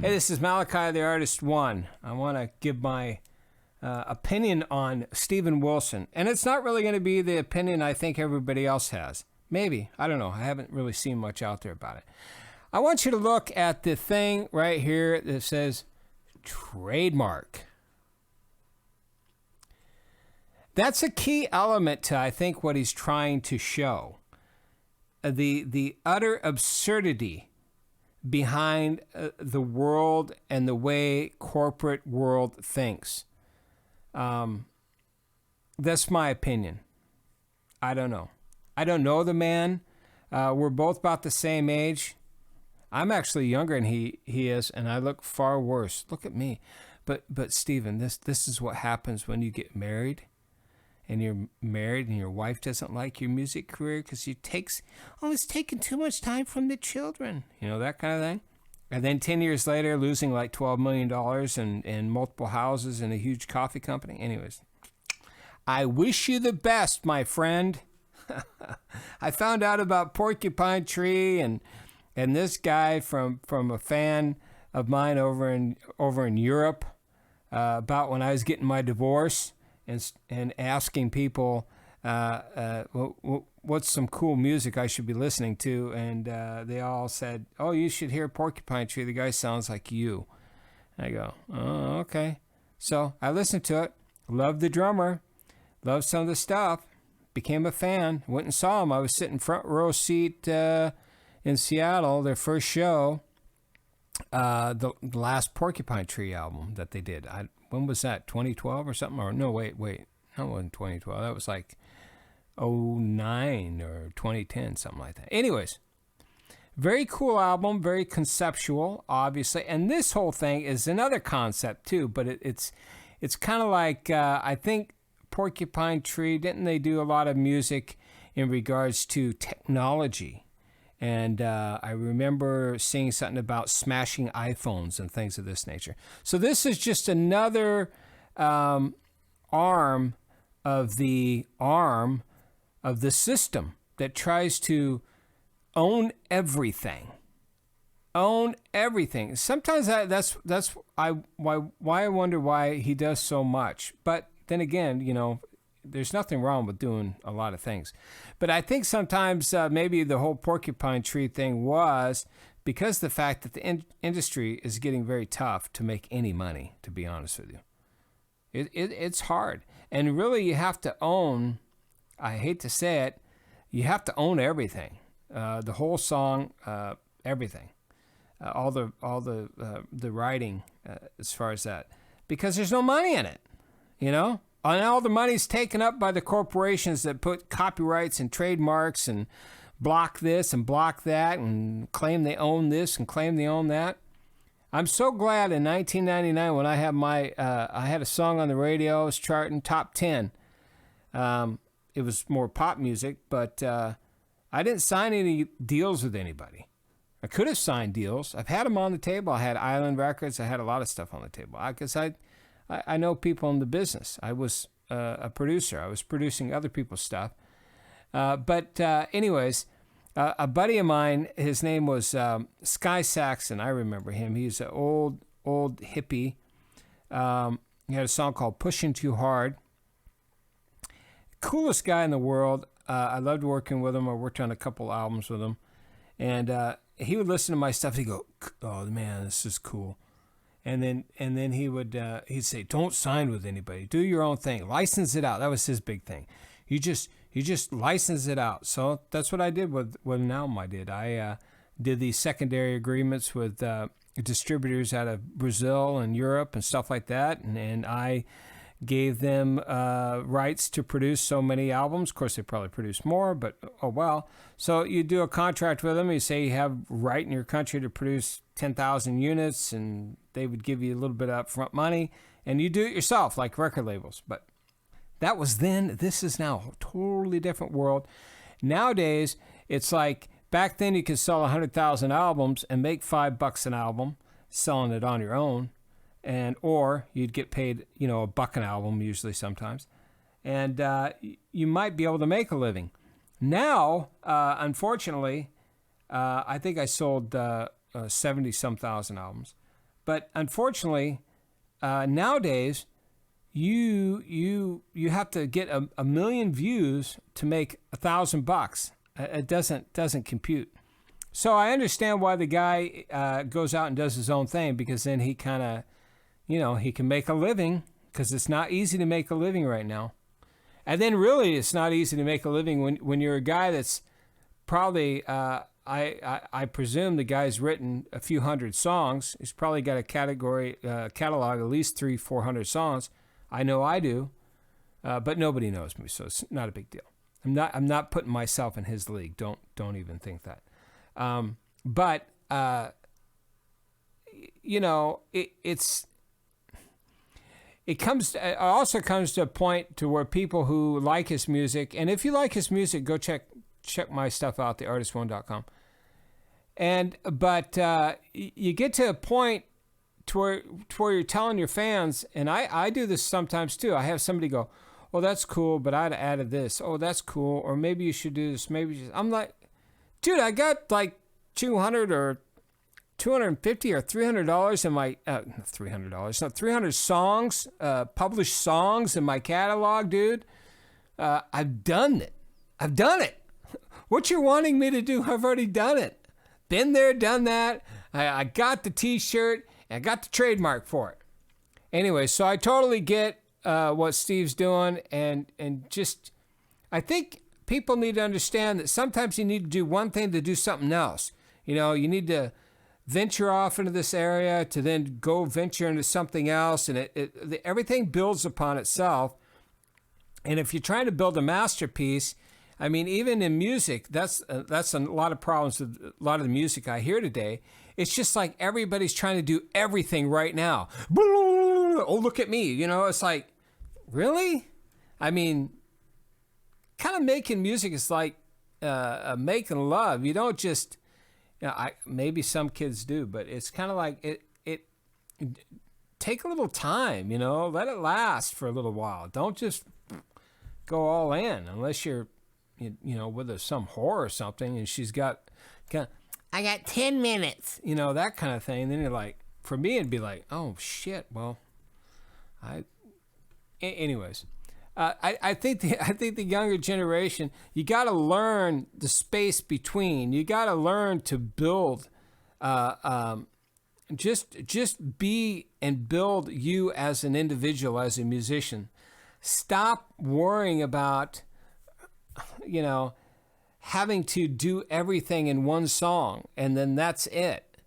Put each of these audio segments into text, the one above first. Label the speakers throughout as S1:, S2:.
S1: Hey, this is Malachi the Artist 1. I want to give my opinion on Steven Wilson. And it's not really going to be the opinion I think everybody else has. Maybe. I don't know. I haven't really seen much out there about it. I want you to look at the thing right here that says trademark. That's a key element to, I think, what he's trying to show. The utter absurdity behind the world and the way corporate world thinks. That's my opinion. I don't know. I don't know the man. We're both about the same age. I'm actually younger than he is, and I look far worse. Look at me. But Stephen, this is what happens when you get married. And you're married and your wife doesn't like your music career because it's taking too much time from the children. You know, that kind of thing. And then 10 years later, losing like $12 million and multiple houses and a huge coffee company. Anyways, I wish you the best, my friend. I found out about Porcupine Tree and this guy from a fan of mine over in Europe about when I was getting my divorce. And asking people what's some cool music I should be listening to, and they all said, "Oh, you should hear Porcupine Tree. The guy sounds like you." And I go, "Oh, okay." So I listened to it. Loved the drummer. Loved some of the stuff. Became a fan. Went and saw him. I was sitting front row seat in Seattle. Their first show. The last Porcupine Tree album that they did. When was that? 2012 or something? Or no, wait. That wasn't 2012. That was like 2009 or 2010, something like that. Anyways, very cool album, very conceptual, obviously. And this whole thing is another concept too, but it's kind of like, I think Porcupine Tree, didn't they do a lot of music in regards to technology? And I remember seeing something about smashing iPhones and things of this nature. So this is just another arm of the system that tries to own everything. Own everything. Sometimes that's why I wonder why he does so much. But then again, you know, there's nothing wrong with doing a lot of things. But I think sometimes maybe the whole Porcupine Tree thing was because of the fact that the industry is getting very tough to make any money, to be honest with you. It's hard. And really you have to own, I hate to say it, you have to own everything. The whole song, everything. All the writing as far as that. Because there's no money in it, you know? And all the money's taken up by the corporations that put copyrights and trademarks and block this and block that and claim they own this and claim they own that. I'm so glad in 1999 when I had a song on the radio, I was charting top 10. It was more pop music, but I didn't sign any deals with anybody. I could have signed deals. I've had them on the table. I had Island Records. I had a lot of stuff on the table because I know people in the business. I was a producer. I was producing other people's stuff. But anyways, a buddy of mine, his name was Sky Saxon. I remember him. He's an old hippie. He had a song called Pushing Too Hard. Coolest guy in the world. I loved working with him. I worked on a couple albums with him. And he would listen to my stuff. He'd go, "Oh, man, this is cool." And then he'd say, "Don't sign with anybody. Do your own thing. License it out." That was his big thing. You just license it out. So that's what I did with an album I did. I did these secondary agreements with distributors out of Brazil and Europe and stuff like that. And I gave them rights to produce so many albums. Of course, they probably produced more, but oh well. So you do a contract with them. You say you have right in your country to produce 10,000 units, and they would give you a little bit of upfront money, and you do it yourself, like record labels. But that was then. This is now a totally different world. Nowadays, it's like back then you could sell 100,000 albums and make $5 an album selling it on your own. Or you'd get paid, $1 an album usually sometimes. And you might be able to make a living. Now, unfortunately, I think I sold 70-some thousand albums. But unfortunately, nowadays, you have to get a million views to make $1,000. It doesn't compute. So I understand why the guy goes out and does his own thing, because then he kind of, he can make a living, because it's not easy to make a living right now. And then really it's not easy to make a living when you're a guy that's probably, I presume the guy's written a few hundred songs. He's probably got a catalog at least 300-400 songs. I know I do, but nobody knows me, so it's not a big deal. I'm not putting myself in his league. Don't even think that. But it also comes to a point to where people who like his music, and if you like his music, go check my stuff out, theartistone.com. But you get to a point to where you're telling your fans, and I do this sometimes too. I have somebody go, "Oh, that's cool, but I'd added this. Oh, that's cool, or maybe you should do this. I'm like, dude, I got like $200 or $250 or $300 in my $300, not 300 songs, published songs in my catalog, dude. I've done it. What you're wanting me to do, I've already done it. Been there, done that. I got the T-shirt. I got the trademark for it. Anyway, so I totally get what Steve's doing, and just I think people need to understand that sometimes you need to do one thing to do something else. You need to venture off into this area to then go venture into something else, and everything builds upon itself. And if you're trying to build a masterpiece, I mean, even in music, that's a lot of problems with a lot of the music I hear today. It's just like everybody's trying to do everything right now. Oh, look at me. It's like, really? I mean, kind of making music is like making love. You don't just, maybe some kids do, but it's kind of like it take a little time, let it last for a little while. Don't just go all in unless you're, with some whore or something, and she's got I got 10 minutes, that kind of thing. And then you're like, for me, it'd be like, oh shit. Well, anyways, I think the younger generation, you got to learn the space between. You got to learn to build, just be and build you as an individual, as a musician. Stop worrying about, having to do everything in one song and then that's it.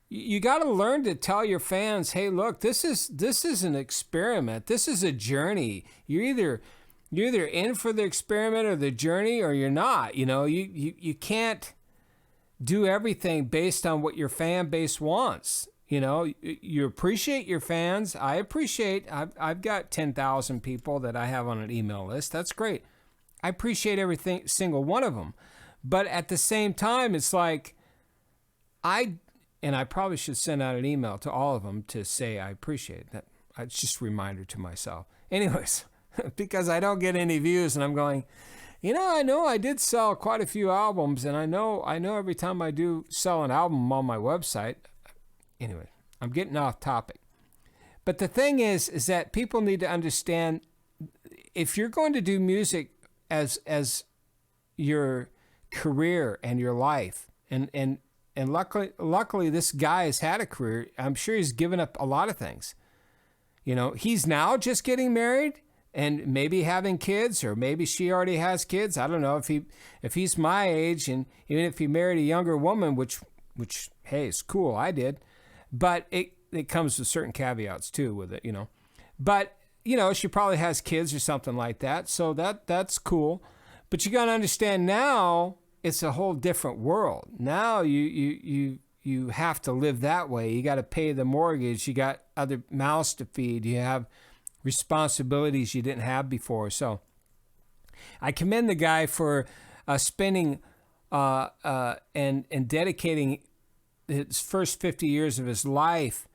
S1: You got to learn to tell your fans, hey, look, this is an experiment. This is a journey. You're either in for the experiment or the journey, or you're not. You can't do everything based on what your fan base wants. You appreciate your fans. I've got 10,000 people that I have on an email list. That's great. I appreciate every single one of them. But at the same time, it's like, I probably should send out an email to all of them to say I appreciate that. It's just a reminder to myself. Anyways, because I don't get any views, and I'm going, I know I did sell quite a few albums, and I know every time I do sell an album on my website. Anyway, I'm getting off topic. But the thing is that people need to understand, if you're going to do music as your career and your life, and luckily this guy has had a career. I'm sure he's given up a lot of things. He's now just getting married and maybe having kids, or maybe she already has kids. I don't know if he's my age, and even if he married a younger woman, which hey, it's cool. I did, but it comes with certain caveats too with it, But she probably has kids or something like that, so that's cool. But you got to understand, now it's a whole different world. Now you have to live that way. You got to pay the mortgage. You got other mouths to feed. You have responsibilities you didn't have before. So I commend the guy for spending and dedicating his first 50 years of his life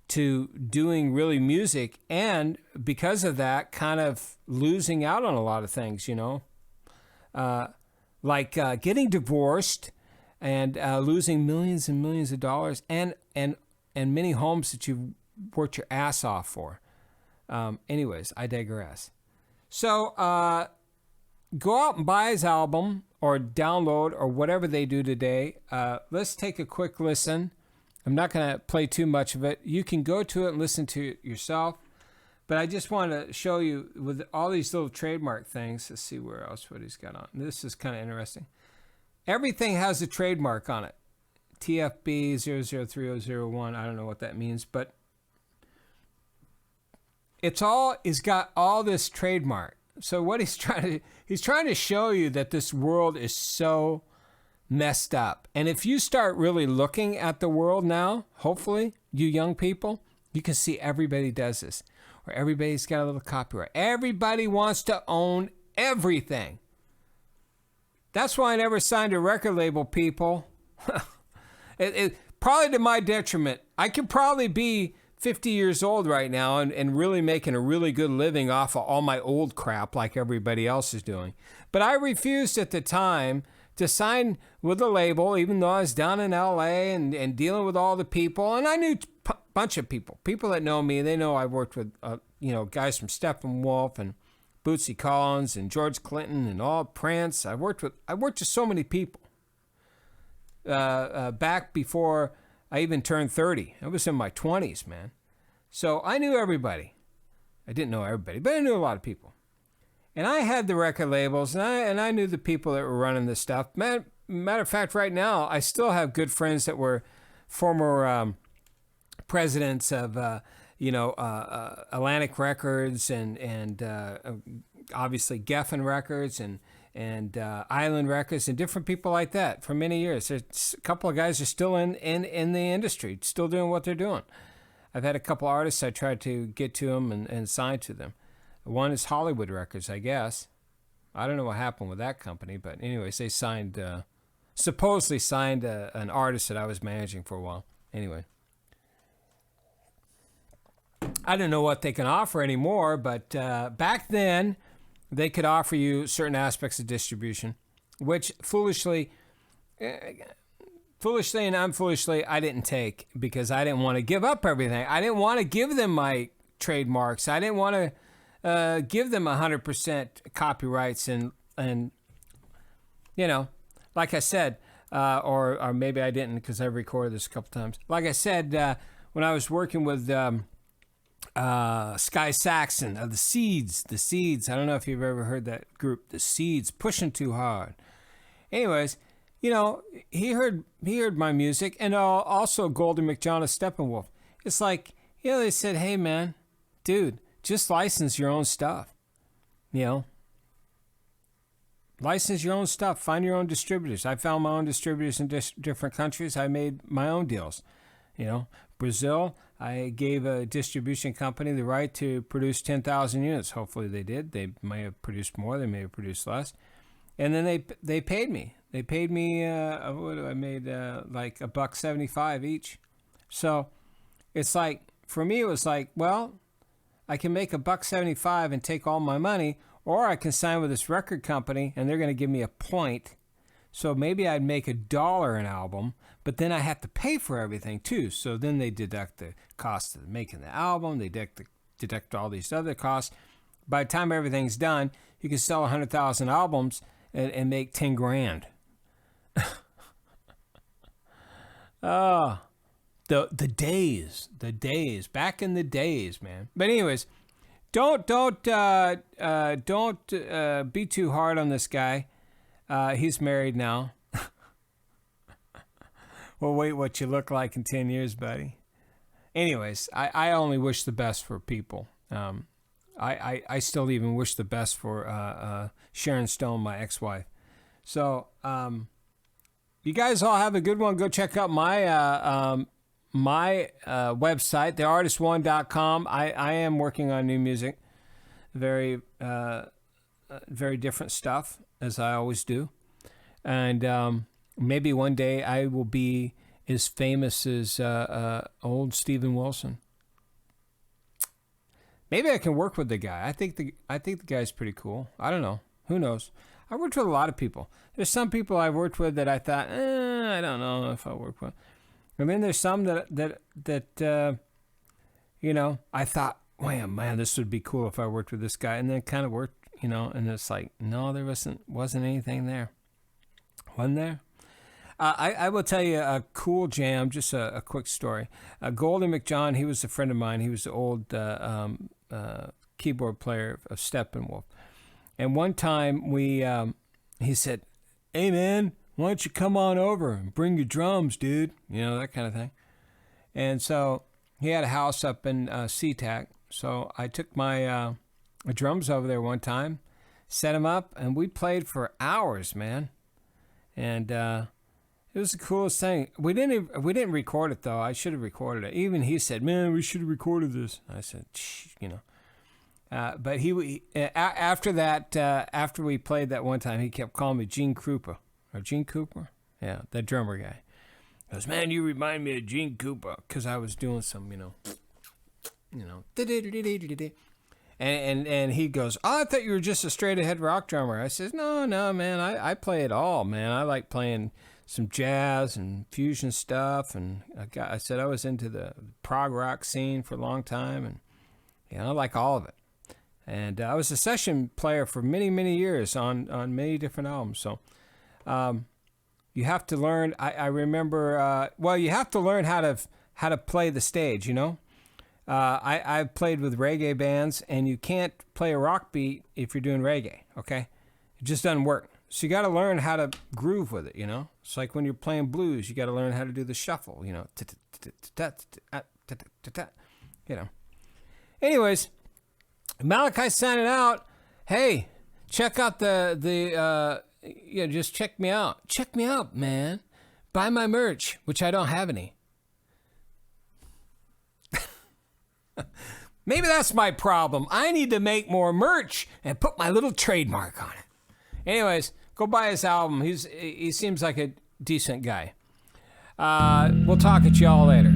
S1: to doing really music, and because of that, kind of losing out on a lot of things, like getting divorced and losing millions and millions of dollars, and and many homes that you've worked your ass off for. Anyways, I digress. So go out and buy his album or download or whatever they do today. Let's take a quick listen. I'm not going to play too much of it. You can go to it and listen to it yourself. But I just want to show you with all these little trademark things. Let's see where else what he's got on. This is kind of interesting. Everything has a trademark on it. TFB 003001. I don't know what that means, but it's got all this trademark. So what he's trying to show you that this world is so messed up. And if you start really looking at the world now, hopefully, you young people, you can see everybody does this. Or everybody's got a little copyright. Everybody wants to own everything. That's why I never signed a record label, people. It probably to my detriment. I could probably be 50 years old right now and really making a really good living off of all my old crap like everybody else is doing. But I refused at the time to sign with a label, even though I was down in LA and dealing with all the people. And I knew a bunch of people that know me. They know I worked with, guys from Steppenwolf and Bootsy Collins and George Clinton and all Prince. I worked with so many people back before I even turned 30. I was in my 20s, man. So I knew everybody. I didn't know everybody, but I knew a lot of people. And I had the record labels, and I knew the people that were running this stuff. Matter of fact, right now, I still have good friends that were former presidents of, Atlantic Records and obviously Geffen Records and Island Records and different people like that for many years. There's a couple of guys are still in the industry, still doing what they're doing. I've had a couple artists I tried to get to them and sign to them. One is Hollywood Records, I guess. I don't know what happened with that company, but anyways, they supposedly signed an artist that I was managing for a while. Anyway, I don't know what they can offer anymore, but back then they could offer you certain aspects of distribution, which foolishly and unfoolishly I didn't take because I didn't want to give up everything. I didn't want to give them my trademarks. I didn't want to give them 100% copyrights and like I said, or maybe I didn't because I recorded this a couple times. Like I said, when I was working with Sky Saxon of the Seeds. I don't know if you've ever heard that group, the Seeds, Pushing Too Hard. Anyways, he heard my music, and also Golden McJohn of Steppenwolf. It's like, they said, hey man, dude, just license your own stuff. License your own stuff. Find your own distributors. I found my own distributors in different countries. I made my own deals. Brazil, I gave a distribution company the right to produce 10,000 units. Hopefully they did. They may have produced more. They may have produced less. And then they paid me. They paid me, I made like $1.75 each. So it's like, for me, it was like, well, I can make $1.75 and take all my money, or I can sign with this record company and they're going to give me a point. So maybe I'd make $1 an album, but then I have to pay for everything too. So then they deduct the cost of making the album. They deduct all these other costs. By the time everything's done, you can sell 100,000 albums and make 10 grand. Oh, the days, back in the days, man. But anyways, don't be too hard on this guy. He's married now. Well, wait what you look like in 10 years, buddy. Anyways, I only wish the best for people. I still even wish the best for Sharon Stone, my ex-wife. So you guys all have a good one. Go check out my website, theartist1.com. I am working on new music. Very different stuff, as I always do. And maybe one day I will be as famous as old Steven Wilson. Maybe I can work with the guy. I think the guy's pretty cool. I don't know. Who knows? I worked with a lot of people. There's some people I've worked with that I thought, I don't know if I'll work with. And then there's some that I thought, man, this would be cool if I worked with this guy, and then it kind of worked, and it's like, no, there wasn't anything there. Wasn't there? I will tell you a cool jam, just a quick story. Golden McJohn, he was a friend of mine. He was the old keyboard player of Steppenwolf. And one time he said, "Hey, man, why don't you come on over and bring your drums, dude?" That kind of thing. And so he had a house up in SeaTac. So I took my drums over there one time, set them up, and we played for hours, man. And it was the coolest thing. We didn't record it though. I should have recorded it. Even he said, "Man, we should have recorded this." I said, but he after that, after we played that one time, he kept calling me Gene Krupa or Gene Cooper. Yeah, that drummer guy. He goes, "Man, you remind me of Gene Krupa," because I was doing some, And he goes, "Oh, I thought you were just a straight ahead rock drummer." I says, No, man, I play it all, man. I like playing some jazz and fusion stuff, and I said I was into the prog rock scene for a long time, and I like all of it. And I was a session player for many, many years on many different albums. So you have to learn. I remember. You have to learn how to play the stage. I've played with reggae bands, and you can't play a rock beat if you're doing reggae, okay? It just doesn't work. So you got to learn how to groove with it, It's like when you're playing blues, you got to learn how to do the shuffle, Anyways, Malachi signing out. Hey, check out just check me out. Check me out, man. Buy my merch, which I don't have any. Maybe that's my problem. I need to make more merch and put my little trademark on it. Anyways, go buy his album. He seems like a decent guy. We'll talk at y'all later.